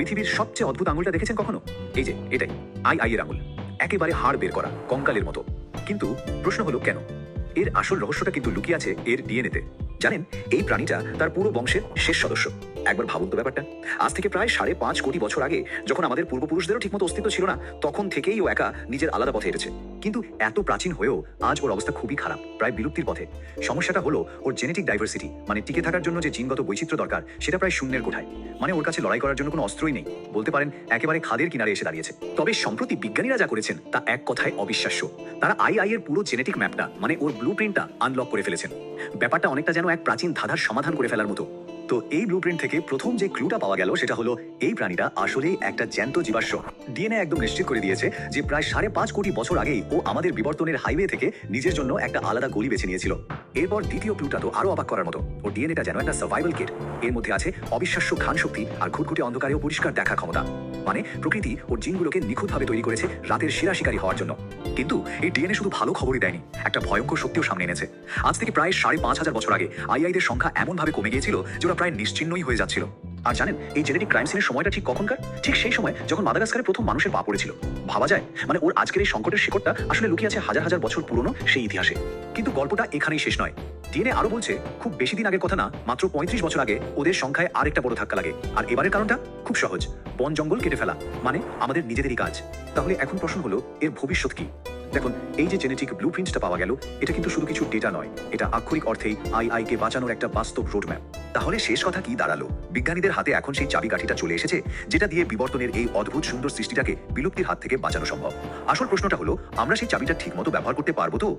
পৃথিবীর সবচেয়ে অদ্ভুত আঙুলটা দেখেছেন কখনো? এই যে এটাই আই এর আঙুল, একেবারে হাড় বের করা, কঙ্কালের মতো। কিন্তু প্রশ্ন হলো কেন? এর আসল রহস্যটা কিন্তু লুকিয়ে আছে এর ডিএনএতে। জানেন, এই প্রাণীটা তার পুরো বংশের শেষ সদস্য। একবার ভাবুন তো ব্যাপারটা। আজ থেকে প্রায় 5.5 কোটি বছর আগে, যখন আমাদের পূর্বপুরুষদেরও ঠিকমতো অস্তিত্ব ছিল না, তখন থেকেই ও একা নিজের আলাদা পথে হেঁটেছে। কিন্তু এত প্রাচীন হয়েও আজ ওর অবস্থা খুবই খারাপ, প্রায় বিলুপ্তির পথে। সমস্যাটা হলো ওর জেনেটিক ডাইভার্সিটি, মানে টিকে থাকার জন্য যে জিনগত বৈচিত্র্য দরকার সেটা প্রায় শূন্যের কোঠায়। মানে ওর কাছে লড়াই করার জন্য কোনো অস্ত্রই নেই, বলতে পারেন একেবারে খাদের কিনারে এসে দাঁড়িয়েছে। তবে সম্প্রতি বিজ্ঞানীরা যা করেছেন তা এক কথায় অবিশ্বাস্য। তারা এর পুরো জেনেটিক ম্যাপটা, মানে ওর ব্লুপ্রিন্টটা আনলক করে ফেলেছেন। ব্যাপারটা অনেকটা যেন এক প্রাচীন ধাঁধার সমাধান করে ফেলার মতো। তো এই ব্লুপ্রিন্ট থেকে প্রথম যে ক্লুটা পাওয়া গেল সেটা হলো এই প্রাণীটা আসলেই একটা জ্যান্ত জীবাশ্ম। ডিএনএ একদম নিশ্চিত করে দিয়েছে যে প্রায় 5.5 কোটি বছর আগেই ও আমাদের বিবর্তনের হাইওয়ে থেকে নিজের জন্য একটা আলাদা গলি বেছে নিয়েছিল। এরপর দ্বিতীয় ক্লুটা তো আরো অবাক করার মতো। ওর ডিএনএটা যেন একটা সার্ভাইভাল কিট। এর মধ্যে আছে অবিশ্বাস্য ঘ্রাণ শক্তি আর ঘুটঘুটে অন্ধকারেও পরিষ্কার দেখার ক্ষমতা। মানে প্রকৃতি ওর জিনগুলোকে নিখুঁতভাবে তৈরি করেছে রাতের সেরা শিকারী হওয়ার জন্য। কিন্তু এই ডিএনএ শুধু ভালো খবরই দেয়নি, একটা ভয়ঙ্কর শক্তিও সামনে এনেছে। আজ থেকে প্রায় 5,500 বছর আগে আইদের সংখ্যা এমনভাবে কমে গিয়েছিল যে ওরা প্রায় নিশ্চিহ্নই হয়ে যাচ্ছিল। আর জানেন এই জেনেটিক ক্রাইম সিনের সময়টা ঠিক কখনকার? ঠিক সেই সময় যখন মাদাগাস্কারে প্রথম মানুষের পা পড়েছিল। ভাবা যায়, মানে ওর আজকের এই সংকটের শিকড়টা আসলে লুকিয়ে আছে হাজার হাজার বছর পুরনো সেই ইতিহাসে। কিন্তু গল্পটা এখানেই শেষ নয়। ডিএনএ আরো বলছে খুব বেশি দিন আগের কথা না, মাত্র 35 বছর আগে ওদের সংখ্যায় আরেকটা বড় ধাক্কা লাগে। আর এবারের কারণটা খুব সহজ, বন জঙ্গল কেটে ফেলা, মানে আমাদের নিজেদেরই কাজ। তাহলে এখন প্রশ্ন হলো এর ভবিষ্যৎ কি? দেখুন, এই যে জেনেটিক ব্লুপ্রিন্টটা পাওয়া গেল, এটা কিন্তু শুধু কিছু ডেটা নয়, এটা আক্ষরিক অর্থেই কে বাঁচানোর একটা বাস্তব রোডম্যাপ। তাহলে শেষ কথা কি দাঁড়ালো? বিজ্ঞানীদের হাতে এখন সেই চাবিকাঠিটা চলে এসেছে, যেটা দিয়ে বিবর্তনের এই অদ্ভুত সুন্দর সৃষ্টিটাকে বিলুপ্তির হাত থেকে বাঁচানো সম্ভব। আসল প্রশ্নটা হলো, আমরা সেই চাবিটা ঠিক মতো ব্যবহার করতে পারবো তো?